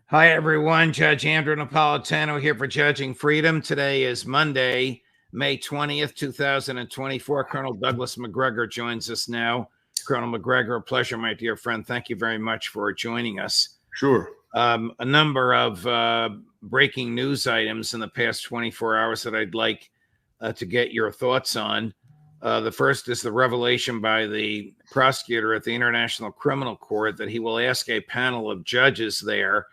Hi, everyone. Judge Andrew Napolitano here for Judging Freedom. Today is Monday, May 20th, 2024. Colonel Douglas Macgregor joins us now. Colonel Macgregor, a pleasure, my dear friend. Thank you very much for joining us. Sure. A number of breaking news items in the past 24 hours that I'd like to get your thoughts on. The first is the revelation by the prosecutor at the International Criminal Court that he will ask a panel of judges there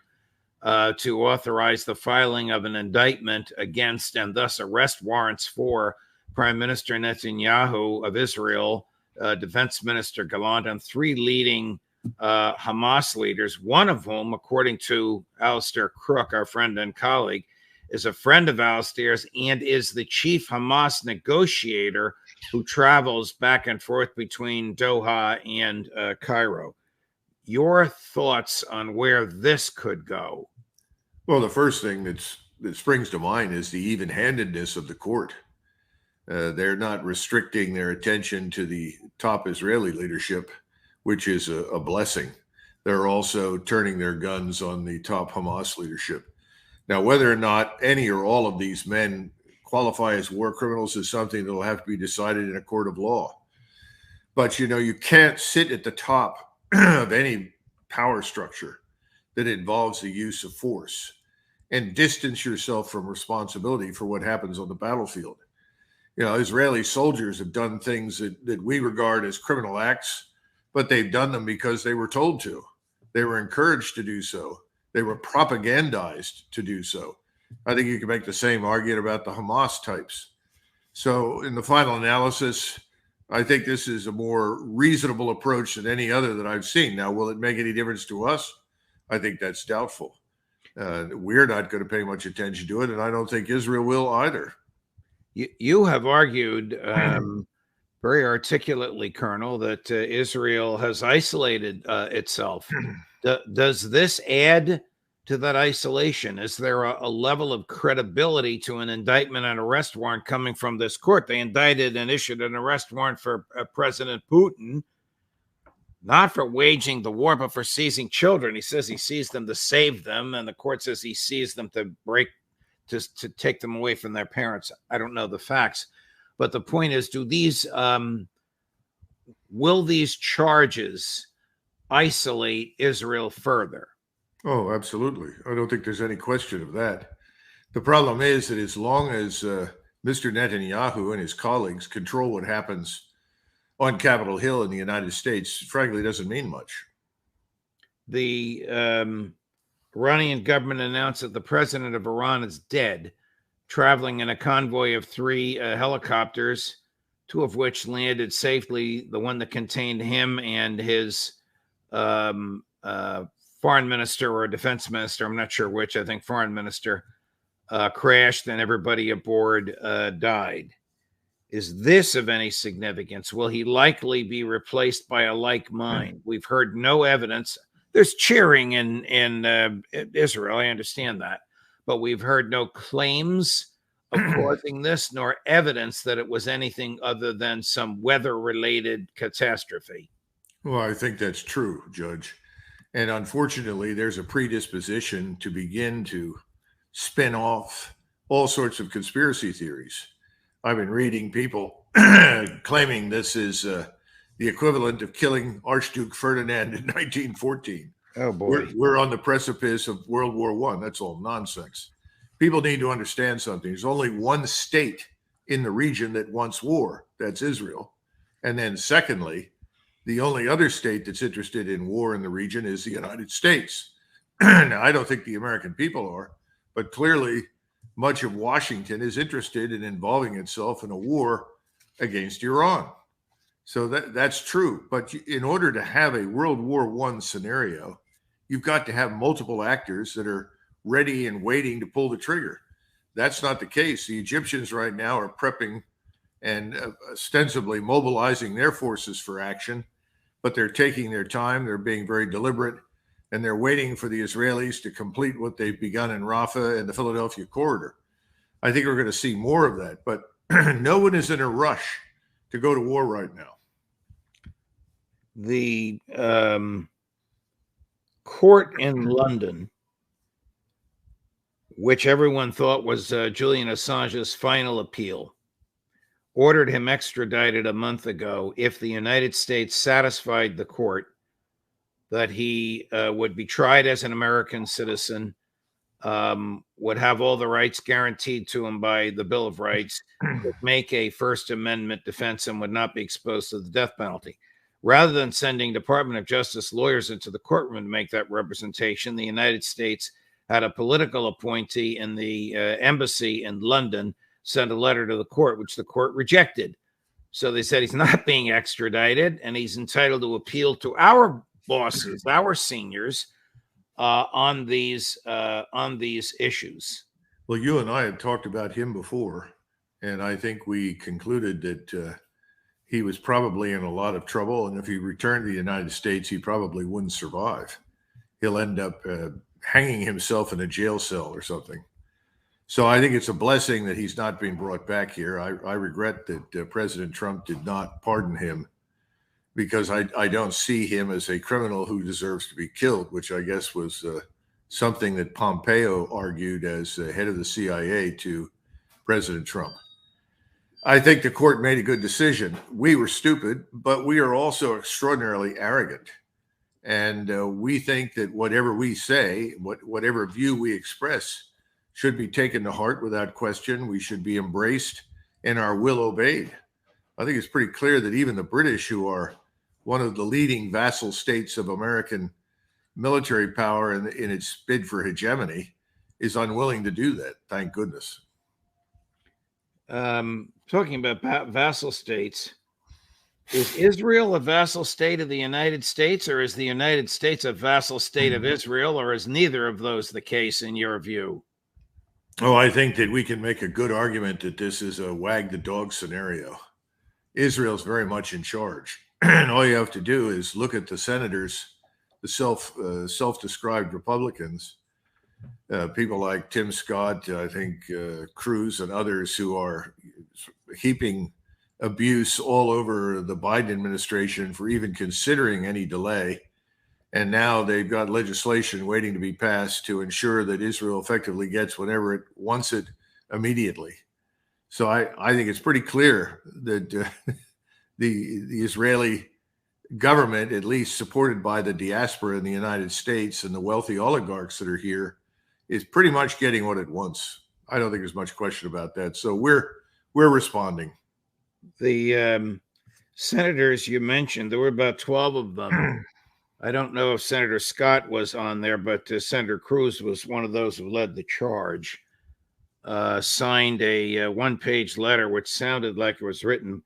to authorize the filing of an indictment against and thus arrest warrants for Prime Minister Netanyahu of Israel, Defense Minister Gallant, and three leading Hamas leaders, one of whom, according to Alistair Crook, our friend and colleague, is a friend of Alistair's and is the chief Hamas negotiator who travels back and forth between Doha and Cairo. Your thoughts on where this could go? Well, the first thing that springs to mind is the even-handedness of the court. They're not restricting their attention to the top Israeli leadership, which is a blessing. They're also turning their guns on the top Hamas leadership. Now, whether or not any or all of these men qualify as war criminals is something that will have to be decided in a court of law. But, you can't sit at the top of any power structure that involves the use of force and distance yourself from responsibility for what happens on the battlefield. Israeli soldiers have done things that we regard as criminal acts, but they've done them because they were told to. They were encouraged to do so. They were propagandized to do so. I think you can make the same argument about the Hamas types. So in the final analysis, I think this is a more reasonable approach than any other that I've seen. Now, will it make any difference to us? I think that's doubtful. We're not going to pay much attention to it, and I don't think Israel will either. You have argued very articulately, Colonel, that Israel has isolated itself. Does this add to that isolation? Is there a level of credibility to an indictment and arrest warrant coming from this court? They indicted and issued an arrest warrant for President Putin, not for waging the war, but for seizing children. He says he seized them to save them, and the court says he seized them to take them away from their parents. I don't know the facts, but the point is, will these charges isolate Israel further? Oh, absolutely. I don't think there's any question of that. The problem is that as long as Mr. Netanyahu and his colleagues control what happens on Capitol Hill in the United States, frankly, doesn't mean much. The Iranian government announced that the president of Iran is dead, traveling in a convoy of three helicopters, two of which landed safely. The one that contained him and his foreign minister or defense minister, I'm not sure which, I think foreign minister, crashed and everybody aboard died. Is this of any significance? Will he likely be replaced by a like mind? We've heard no evidence. There's cheering in Israel, I understand that, but we've heard no claims of causing this, nor evidence that it was anything other than some weather-related catastrophe. Well, I think that's true, Judge. And unfortunately, there's a predisposition to begin to spin off all sorts of conspiracy theories. I've been reading people claiming this is the equivalent of killing Archduke Ferdinand in 1914. Oh, boy. We're on the precipice of World War I. That's all nonsense. People need to understand something. There's only one state in the region that wants war. That's Israel. And then secondly, the only other state that's interested in war in the region is the United States. Now, I don't think the American people are, but clearly much of Washington is interested in involving itself in a war against Iran. So that's true. But in order to have a World War I scenario, you've got to have multiple actors that are ready and waiting to pull the trigger. That's not the case. The Egyptians right now are prepping and ostensibly mobilizing their forces for action, but they're taking their time. They're being very deliberate, and they're waiting for the Israelis to complete what they've begun in Rafah and the Philadelphia corridor. I think we're going to see more of that, but no one is in a rush to go to war right now. The court in London which everyone thought was Julian Assange's final appeal, ordered him extradited a month ago if the United States satisfied the court that he would be tried as an American citizen, would have all the rights guaranteed to him by the Bill of Rights, could make a First Amendment defense, and would not be exposed to the death penalty. Rather than sending Department of Justice lawyers into the courtroom to make that representation, the United States had a political appointee in the embassy in London send a letter to the court, which the court rejected. So they said he's not being extradited, and he's entitled to appeal to our bosses, our seniors, on these issues. Well, you and I had talked about him before, and I think we concluded that he was probably in a lot of trouble, and if he returned to the United States, he probably wouldn't survive. He'll end up hanging himself in a jail cell or something. So I think it's a blessing that he's not being brought back here. I regret that President Trump did not pardon him, because I don't see him as a criminal who deserves to be killed, which I guess was something that Pompeo argued as head of the CIA to President Trump. I think the court made a good decision. We were stupid, but we are also extraordinarily arrogant. And we think that whatever we say, whatever view we express, should be taken to heart without question. We should be embraced and our will obeyed. I think it's pretty clear that even the British, who are one of the leading vassal states of American military power in its bid for hegemony, is unwilling to do that. Thank goodness. Talking about vassal states, is Israel a vassal state of the United States, or is the United States a vassal state of Israel, or is neither of those the case in your view? Oh, I think that we can make a good argument that this is a wag the dog scenario. Israel's very much in charge. And all you have to do is look at the senators, the self-described Republicans, people like Tim Scott, I think Cruz and others, who are heaping abuse all over the Biden administration for even considering any delay. And now they've got legislation waiting to be passed to ensure that Israel effectively gets whenever it wants it immediately. So I think it's pretty clear that the Israeli government, at least supported by the diaspora in the United States and the wealthy oligarchs that are here, is pretty much getting what it wants. I don't think there's much question about that. So we're responding. The senators you mentioned, there were about 12 of them. I don't know if Senator Scott was on there, but Senator Cruz was one of those who led the charge. Signed a one-page letter, which sounded like it was written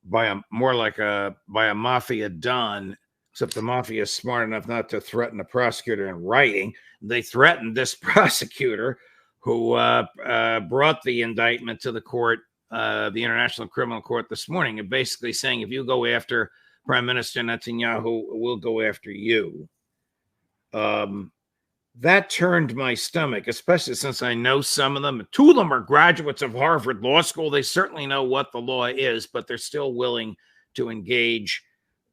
by a mafia don, except the mafia is smart enough not to threaten a prosecutor in writing. They threatened this prosecutor who brought the indictment to the court, the International Criminal Court, this morning, and basically saying, if you go after Prime Minister Netanyahu, we'll go after you. That turned my stomach, especially since I know some of them. Two of them are graduates of Harvard Law School. They certainly know what the law is, but they're still willing to engage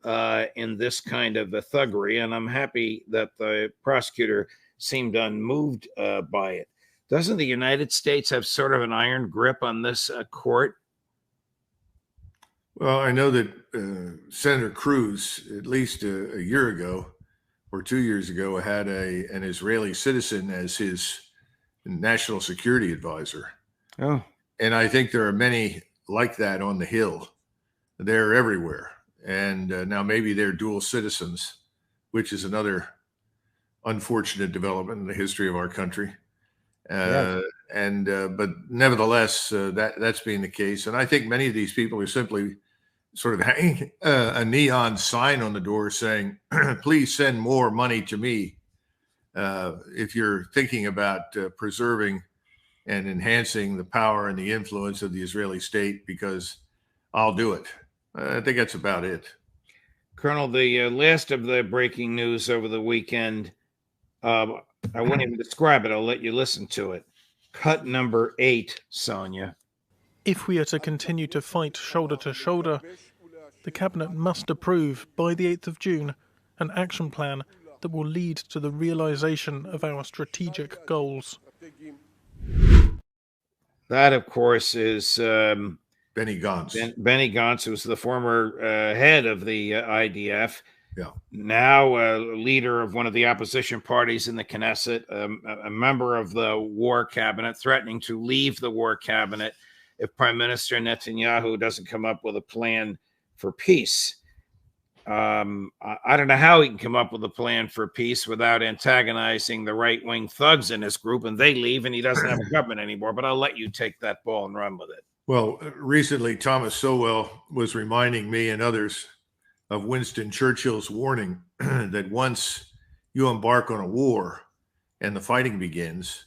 in this kind of a thuggery. And I'm happy that the prosecutor seemed unmoved by it. Doesn't the United States have sort of an iron grip on this court? Well, I know that Senator Cruz, at least a year ago or 2 years ago, had an Israeli citizen as his national security advisor. Oh. And I think there are many like that on the Hill. They're everywhere. And now maybe they're dual citizens, which is another unfortunate development in the history of our country. But nevertheless, that's being the case. And I think many of these people are simply sort of hanging a neon sign on the door saying, please send more money to me if you're thinking about preserving and enhancing the power and the influence of the Israeli state, because I'll do it. I think that's about it. Colonel, the last of the breaking news over the weekend, I won't even describe it. I'll let you listen to it. Cut number 8, Sonia. If we are to continue to fight shoulder to shoulder, the Cabinet must approve by the 8th of June an action plan that will lead to the realisation of our strategic goals. That, of course, is Benny Gantz. Benny Gantz, who's the former head of the IDF. Yeah. Now a leader of one of the opposition parties in the Knesset, a member of the war cabinet, threatening to leave the war cabinet if Prime Minister Netanyahu doesn't come up with a plan for peace. I don't know how he can come up with a plan for peace without antagonizing the right-wing thugs in his group, and they leave and he doesn't have a government anymore. But I'll let you take that ball and run with it. Well, recently, Thomas Sowell was reminding me and others of Winston Churchill's warning that once you embark on a war and the fighting begins,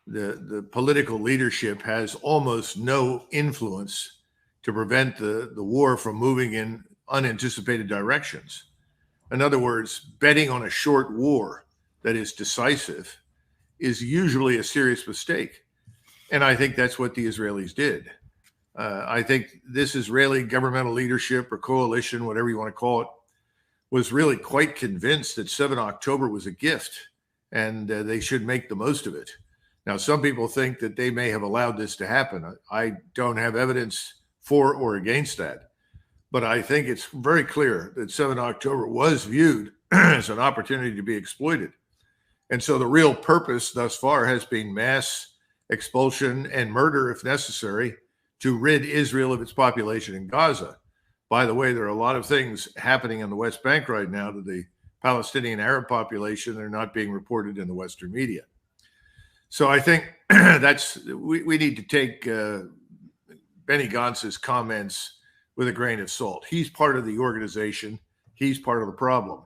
the political leadership has almost no influence to prevent the war from moving in unanticipated directions. In other words, betting on a short war that is decisive is usually a serious mistake. And I think that's what the Israelis did. I think this Israeli governmental leadership or coalition, whatever you want to call it, was really quite convinced that 7 October was a gift and they should make the most of it. Now, some people think that they may have allowed this to happen. I don't have evidence for or against that. But I think it's very clear that 7 October was viewed as an opportunity to be exploited. And so the real purpose thus far has been mass expulsion and murder, if necessary, to rid Israel of its population in Gaza. By the way, there are a lot of things happening in the West Bank right now to the Palestinian Arab population that are not being reported in the Western media. So I think we need to take Benny Gantz's comments with a grain of salt. He's part of the organization. He's part of the problem.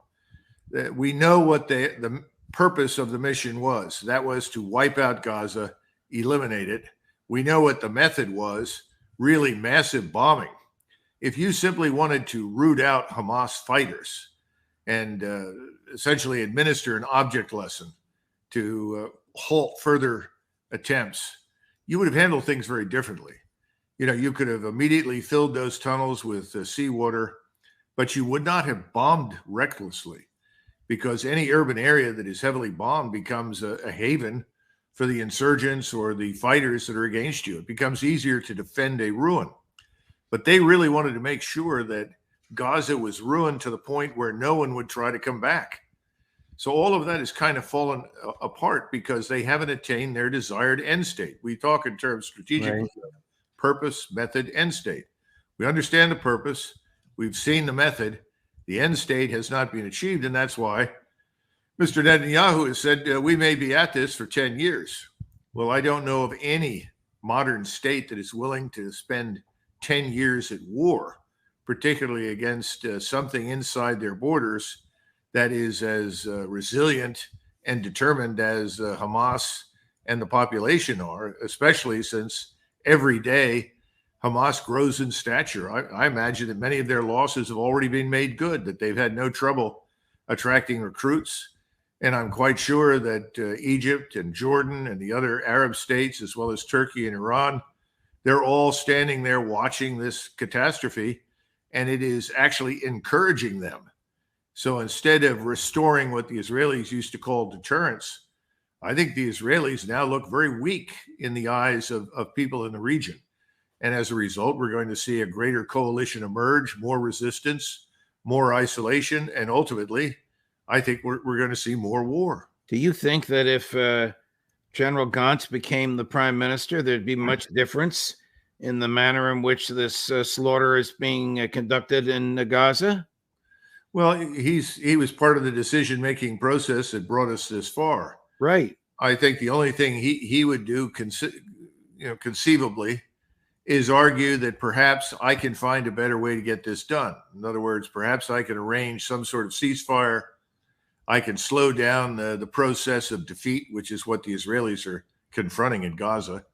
We know what the purpose of the mission was. That was to wipe out Gaza, eliminate it. We know what the method was, really massive bombing. If you simply wanted to root out Hamas fighters and essentially administer an object lesson to halt further attempts, you would have handled things very differently. You know, you could have immediately filled those tunnels with seawater, but you would not have bombed recklessly, because any urban area that is heavily bombed becomes a haven for the insurgents or the fighters that are against you. It becomes easier to defend a ruin. But they really wanted to make sure that Gaza was ruined to the point where no one would try to come back. So all of that has kind of fallen apart because they haven't attained their desired end state. We talk in terms strategically. Right. Purpose, method, end state. We understand the purpose. We've seen the method. The end state has not been achieved, and that's why Mr. Netanyahu has said we may be at this for 10 years. Well, I don't know of any modern state that is willing to spend 10 years at war, particularly against something inside their borders that is as resilient and determined as Hamas and the population are, especially since every day Hamas grows in stature. I imagine that many of their losses have already been made good, that they've had no trouble attracting recruits. And I'm quite sure that Egypt and Jordan and the other Arab states, as well as Turkey and Iran, they're all standing there watching this catastrophe, and it is actually encouraging them. So instead of restoring what the Israelis used to call deterrence, I think the Israelis now look very weak in the eyes of people in the region. And as a result, we're going to see a greater coalition emerge, more resistance, more isolation, and ultimately, I think we're going to see more war. Do you think that if General Gantz became the prime minister, there'd be much difference in the manner in which this slaughter is being conducted in Gaza? Well, he was part of the decision-making process that brought us this far. Right. I think the only thing he would do, conceivably, is argue that perhaps I can find a better way to get this done. In other words, perhaps I can arrange some sort of ceasefire. I can slow down the process of defeat, which is what the Israelis are confronting in Gaza.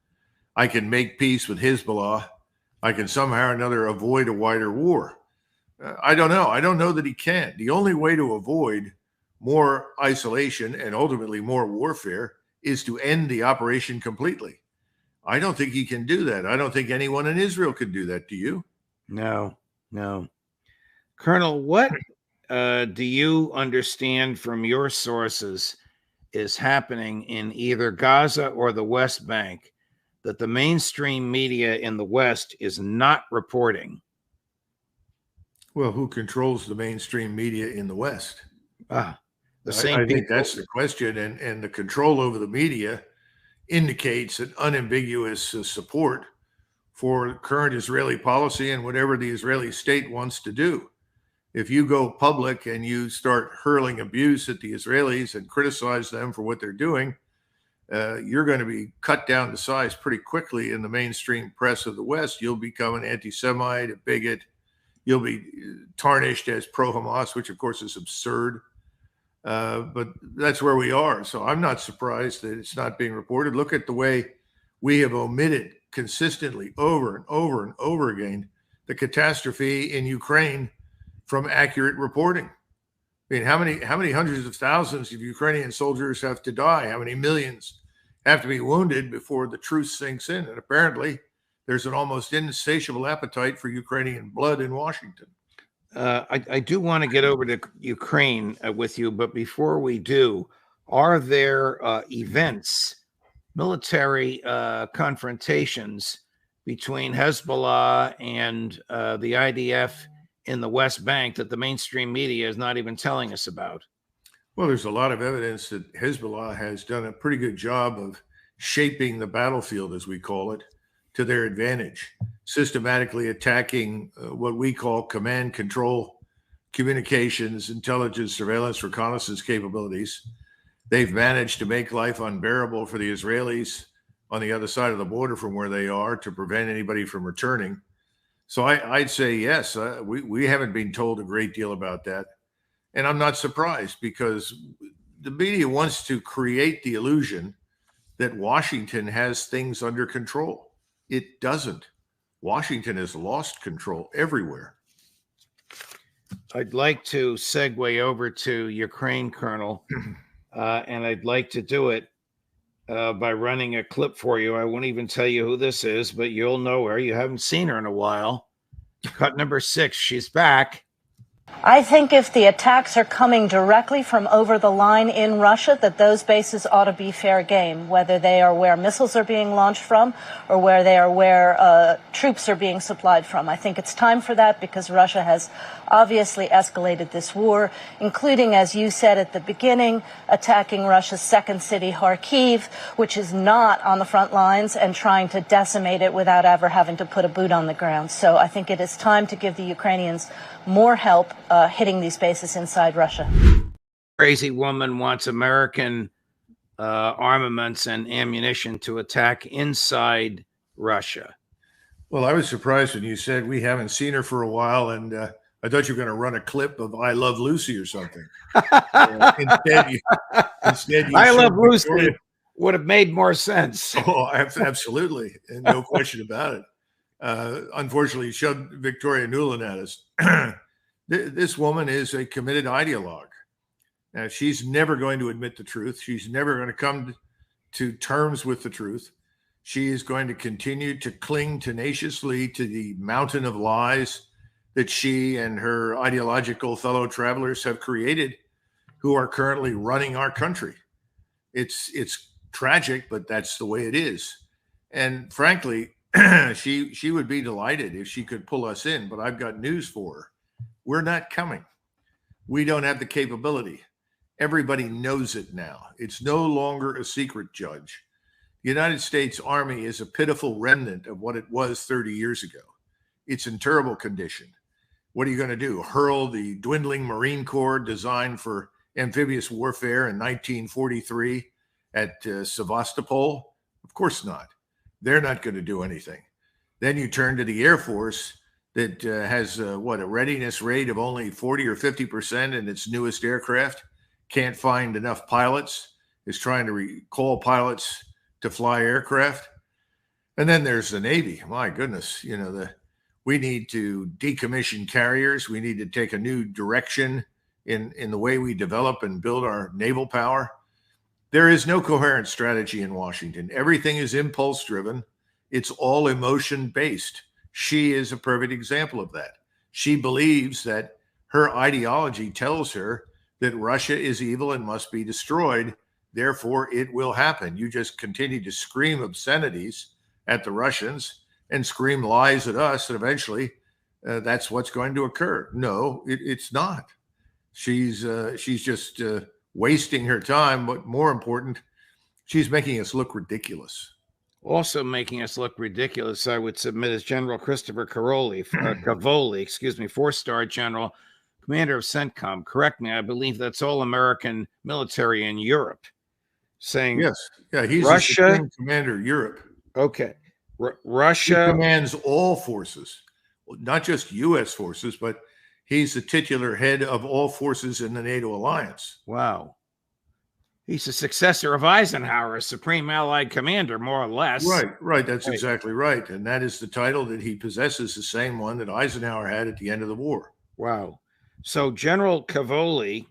I can make peace with Hezbollah. I can somehow or another avoid a wider war. I don't know. I don't know that he can. The only way to avoid more isolation and ultimately more warfare is to end the operation completely. I don't think he can do that. I don't think anyone in Israel could do that. Do you? No. Colonel, what do you understand from your sources is happening in either Gaza or the West Bank that the mainstream media in the West is not reporting? Well, who controls the mainstream media in the West? The same I think people. that's the question. And the control over the media indicates an unambiguous support for current Israeli policy and whatever the Israeli state wants to do. If you go public and you start hurling abuse at the Israelis and criticize them for what they're doing, you're going to be cut down to size pretty quickly in the mainstream press of the West. You'll become an anti-Semite, a bigot. You'll be tarnished as pro-Hamas, which of course is absurd. But that's where we are. So I'm not surprised that it's not being reported. Look at the way we have omitted consistently over and over and over again the catastrophe in Ukraine from accurate reporting. I mean, how many hundreds of thousands of Ukrainian soldiers have to die? How many millions have to be wounded before the truth sinks in? And apparently, there's an almost insatiable appetite for Ukrainian blood in Washington. I do want to get over to Ukraine with you, but before we do, are there events, military confrontations between Hezbollah and the IDF in the West Bank that the mainstream media is not even telling us about? Well, there's a lot of evidence that Hezbollah has done a pretty good job of shaping the battlefield, as we call it, to their advantage, systematically attacking what we call command control, communications, intelligence, surveillance, reconnaissance capabilities. They've managed to make life unbearable for the Israelis on the other side of the border from where they are to prevent anybody from returning. So I'd say yes, we haven't been told a great deal about that. And I'm not surprised, because the media wants to create the illusion that Washington has things under control. It doesn't. Washington has lost control everywhere. I'd like to segue over to Ukraine, Colonel, and I'd like to do it by running a clip for you. I won't even tell you who this is, but you'll know her. You haven't seen her in a while. Cut number 6. She's back. I think if the attacks are coming directly from over the line in Russia, that those bases ought to be fair game, whether they are where missiles are being launched from or where they are where troops are being supplied from. I think it's time for that, because Russia has obviously escalated this war, including, as you said at the beginning, attacking Russia's second city, Kharkiv, which is not on the front lines, and trying to decimate it without ever having to put a boot on the ground. So I think it is time to give the Ukrainians more help hitting these bases inside Russia. Crazy woman wants American armaments and ammunition to attack inside Russia. Well, I was surprised when you said we haven't seen her for a while, and I thought you were going to run a clip of "I Love Lucy" or something. Instead, you "I Love Lucy" would have made more sense. Oh, absolutely, and no question about it. Unfortunately, you showed Victoria Nuland at us. This woman is a committed ideologue. Now, she's never going to admit the truth. She's never going to come to terms with the truth. She is going to continue to cling tenaciously to the mountain of lies that she and her ideological fellow travelers have created, who are currently running our country. It's tragic, but that's the way it is. And frankly, she would be delighted if she could pull us in, but I've got news for her. We're not coming. We don't have the capability. Everybody knows it now. It's no longer a secret, Judge. The United States Army is a pitiful remnant of what it was 30 years ago. It's in terrible condition. What are you going to do? Hurl the dwindling Marine Corps designed for amphibious warfare in 1943 at Sevastopol? Of course not. They're not going to do anything. Then you turn to the Air Force that has a readiness rate of only 40 or 50% in its newest aircraft, can't find enough pilots, is trying to recall pilots to fly aircraft. And then there's the Navy. My goodness, we need to decommission carriers. We need to take a new direction in the way we develop and build our naval power. There is no coherent strategy in Washington. Everything is impulse driven. It's all emotion based. She is a perfect example of that. She believes that her ideology tells her that Russia is evil and must be destroyed. Therefore, it will happen. You just continue to scream obscenities at the Russians and scream lies at us, and eventually that's what's going to occur. No, it's not. She's just wasting her time. But more important, she's making us look ridiculous. Also making us look ridiculous, I would submit, is General Christopher Cavoli, 4-star general, commander of CENTCOM. Correct me, I believe that's all American military in Europe. Saying yes, yeah, he's Russia, the Supreme Commander of Europe. Okay, Russia he commands all forces, not just U.S. forces, but he's the titular head of all forces in the NATO alliance. Wow. He's the successor of Eisenhower, Supreme Allied Commander, more or less. Right. That's exactly right. And that is the title that he possesses, the same one that Eisenhower had at the end of the war. Wow. So General Cavoli,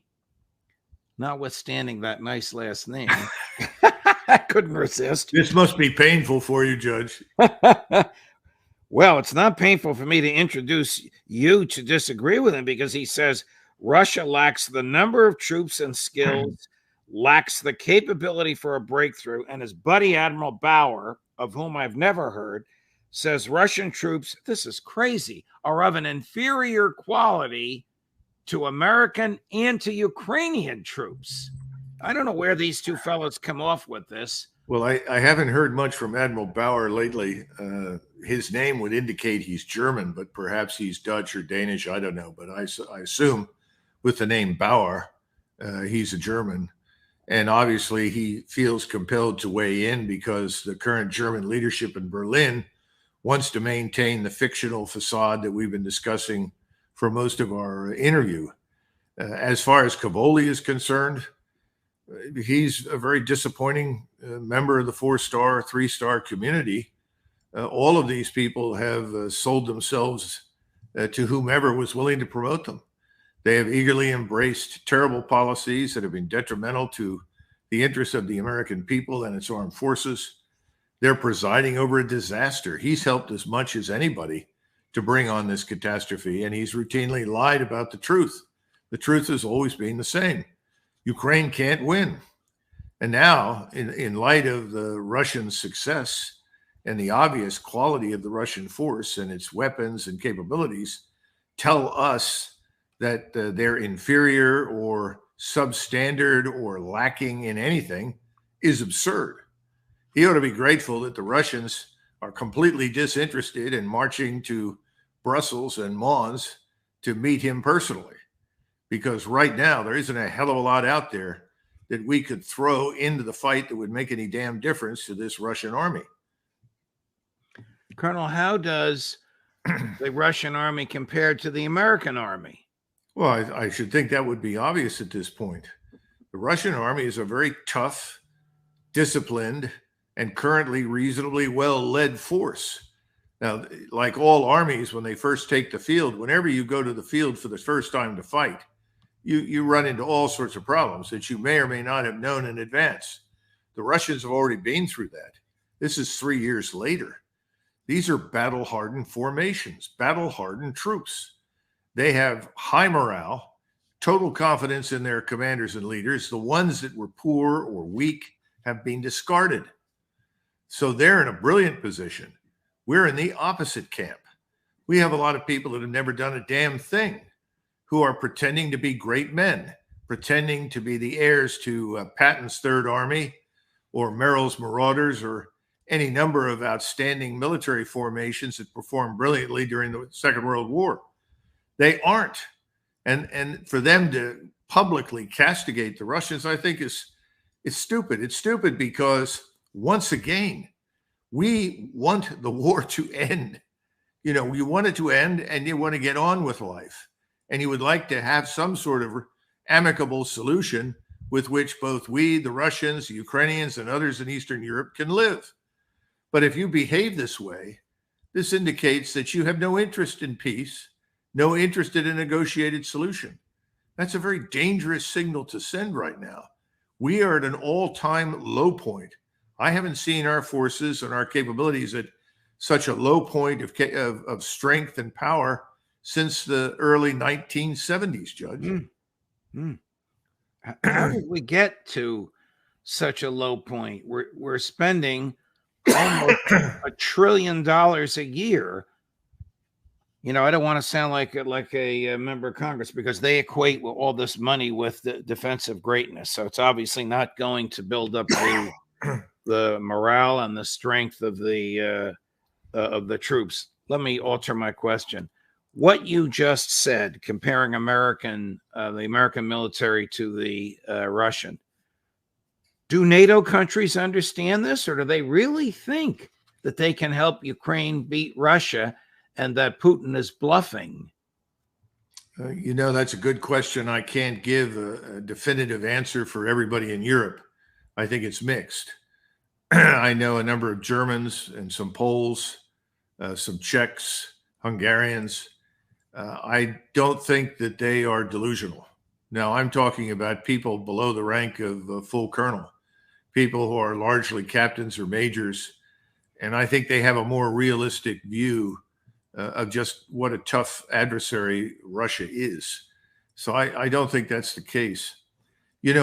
notwithstanding that nice last name, I couldn't resist. This must be painful for you, Judge. Well, it's not painful for me to introduce you to disagree with him, because he says Russia lacks the number of troops and skills, lacks the capability for a breakthrough, and his buddy Admiral Bauer, of whom I've never heard, says Russian troops, this is crazy, are of an inferior quality to American and to Ukrainian troops. I don't know where these two fellows come off with this. Well, I haven't heard much from Admiral Bauer lately. His name would indicate he's German, but perhaps he's Dutch or Danish. I don't know. But I assume with the name Bauer, he's a German. And obviously he feels compelled to weigh in because the current German leadership in Berlin wants to maintain the fictional facade that we've been discussing for most of our interview. As far as Cavoli is concerned, he's a very disappointing member of the 4-star, 3-star community. All of these people have sold themselves to whomever was willing to promote them. They have eagerly embraced terrible policies that have been detrimental to the interests of the American people and its armed forces. They're presiding over a disaster. He's helped as much as anybody to bring on this catastrophe, and he's routinely lied about the truth. The truth has always been the same. Ukraine can't win. And now, in light of the Russian success and the obvious quality of the Russian force and its weapons and capabilities, tell us that they're inferior or substandard or lacking in anything is absurd. He ought to be grateful that the Russians are completely disinterested in marching to Brussels and Mons to meet him personally. Because right now, there isn't a hell of a lot out there that we could throw into the fight that would make any damn difference to this Russian army. Colonel, how does the Russian army compare to the American army? Well, I should think that would be obvious at this point. The Russian army is a very tough, disciplined, and currently reasonably well-led force. Now, like all armies, when they first take the field, whenever you go to the field for the first time to fight, you run into all sorts of problems that you may or may not have known in advance. The Russians have already been through that. This is 3 years later. These are battle-hardened formations, battle-hardened troops. They have high morale, total confidence in their commanders and leaders. The ones that were poor or weak have been discarded. So they're in a brilliant position. We're in the opposite camp. We have a lot of people that have never done a damn thing, who are pretending to be great men, pretending to be the heirs to Patton's Third Army or Merrill's Marauders or any number of outstanding military formations that performed brilliantly during the Second World War. They aren't. And for them to publicly castigate the Russians, I think is stupid. It's stupid because, once again, we want the war to end. You know, you want it to end and you want to get on with life. And you would like to have some sort of amicable solution with which both we, the Russians, the Ukrainians, and others in Eastern Europe can live. But if you behave this way, this indicates that you have no interest in peace, no interest in a negotiated solution. That's a very dangerous signal to send right now. We are at an all-time low point. I haven't seen our forces and our capabilities at such a low point of strength and power since the early 1970s, Judge. How did we get to such a low point? We're spending almost $1 trillion a year. You know, I don't want to sound like a member of Congress, because they equate all this money with the defensive greatness. So it's obviously not going to build up the morale and the strength of the troops. Let me alter my question. What you just said, comparing the American military to the Russian, do NATO countries understand this, or do they really think that they can help Ukraine beat Russia and that Putin is bluffing? That's a good question. I can't give a definitive answer for everybody in Europe. I think it's mixed. I know a number of Germans and some Poles, some Czechs, Hungarians. I don't think that they are delusional. Now, I'm talking about people below the rank of full colonel, people who are largely captains or majors. And I think they have a more realistic view of just what a tough adversary Russia is. So I don't think that's the case.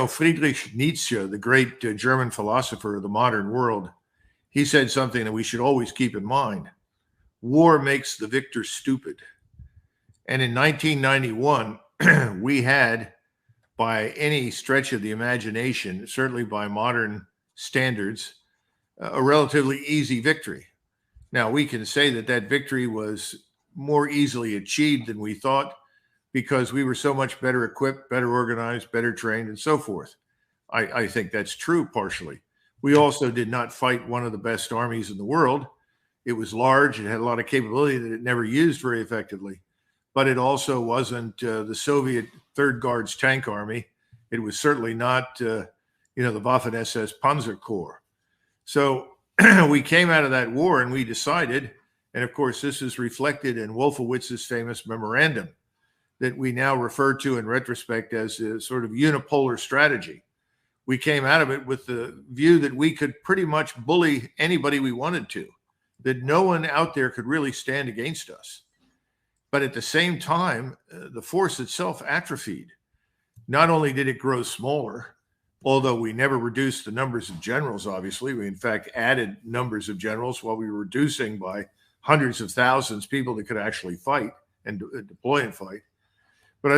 Friedrich Nietzsche, the great German philosopher of the modern world, he said something that we should always keep in mind. War makes the victor stupid. And in 1991, we had, by any stretch of the imagination, certainly by modern standards, a relatively easy victory. Now, we can say that victory was more easily achieved than we thought, because we were so much better equipped, better organized, better trained, and so forth. I think that's true partially. We also did not fight one of the best armies in the world. It was large. It had a lot of capability that it never used very effectively. But it also wasn't the Soviet Third Guards Tank Army. It was certainly not, the Waffen-SS Panzer Corps. So we came out of that war and we decided, and of course this is reflected in Wolfowitz's famous memorandum that we now refer to in retrospect as a sort of unipolar strategy. We came out of it with the view that we could pretty much bully anybody we wanted to, that no one out there could really stand against us. But at the same time, the force itself atrophied. Not only did it grow smaller, although we never reduced the numbers of generals, obviously. We, in fact, added numbers of generals while we were reducing by hundreds of thousands people that could actually fight and deploy and fight. But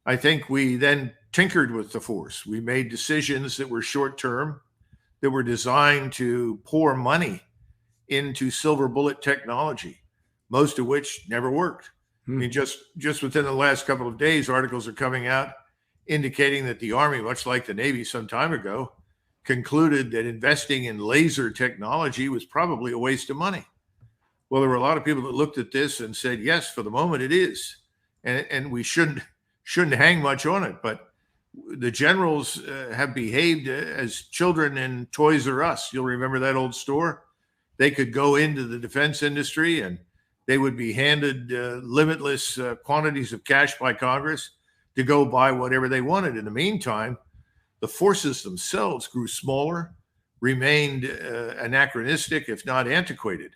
I think we then tinkered with the force. We made decisions that were short-term, that were designed to pour money into silver bullet technology, most of which never worked. I mean, just within the last couple of days, articles are coming out indicating that the Army, much like the Navy some time ago, concluded that investing in laser technology was probably a waste of money. Well, there were a lot of people that looked at this and said, yes, for the moment it is. And we shouldn't hang much on it. But the generals have behaved as children in Toys R Us. You'll remember that old store? They could go into the defense industry and they would be handed limitless quantities of cash by Congress to go buy whatever they wanted. In the meantime, the forces themselves grew smaller, remained anachronistic, if not antiquated.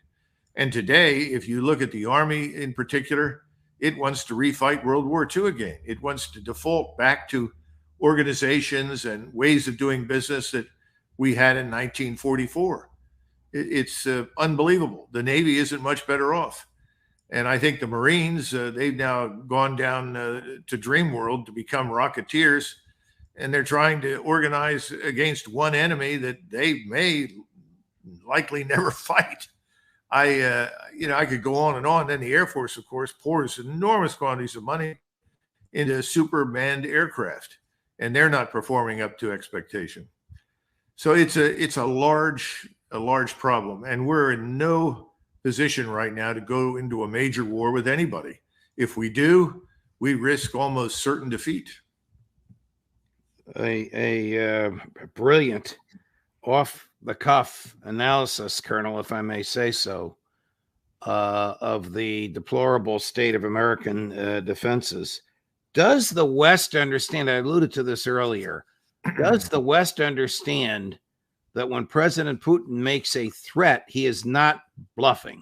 And today, if you look at the Army in particular, it wants to refight World War II again. It wants to default back to organizations and ways of doing business that we had in 1944. It's unbelievable. The Navy isn't much better off. And I think the Marines, they've now gone down to Dream World to become rocketeers, and they're trying to organize against one enemy that they may likely never fight. I could go on and on. Then the Air Force, of course, pours enormous quantities of money into super manned aircraft, and they're not performing up to expectation. So it's a large problem, and we're in no position right now to go into a major war with anybody. If we do, we risk almost certain defeat. A brilliant off-the-cuff analysis, Colonel, if I may say so, of the deplorable state of American defenses. Does the West understand? I alluded to this earlier. Does the West understand that when President Putin makes a threat, he is not bluffing?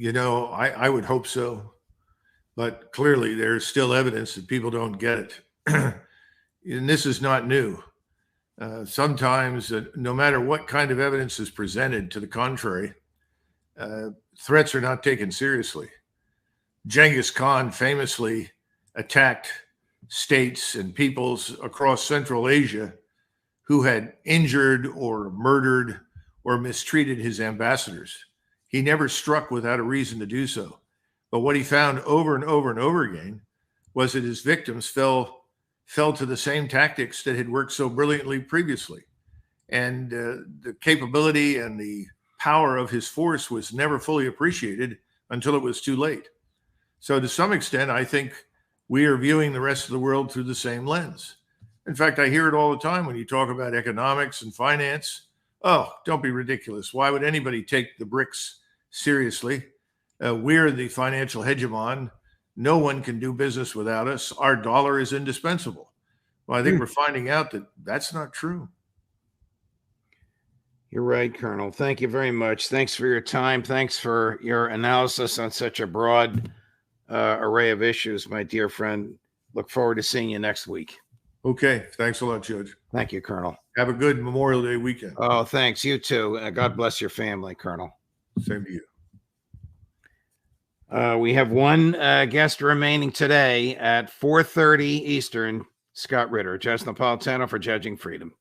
I would hope so. but clearly there's still evidence that people don't get it. And this is not new. Sometimes, no matter what kind of evidence is presented to the contrary, threats are not taken seriously. Genghis Khan famously attacked states and peoples across Central Asia who had injured or murdered or mistreated his ambassadors. He never struck without a reason to do so. But what he found over and over and over again was that his victims fell to the same tactics that had worked so brilliantly previously. And the capability and the power of his force was never fully appreciated until it was too late. So to some extent, I think we are viewing the rest of the world through the same lens. In fact, I hear it all the time when you talk about economics and finance. Oh, don't be ridiculous. Why would anybody take the BRICS seriously? We're the financial hegemon. No one can do business without us. Our dollar is indispensable. Well, I think we're finding out that that's not true. You're right, Colonel. Thank you very much. Thanks for your time. Thanks for your analysis on such a broad array of issues, my dear friend. Look forward to seeing you next week. Okay. Thanks a lot, Judge. Thank you, Colonel. Have a good Memorial Day weekend. Oh, thanks. You too. God bless your family, Colonel. Same to you. We have one guest remaining today at 4:30 Eastern. Scott Ritter, Judge Napolitano for Judging Freedom.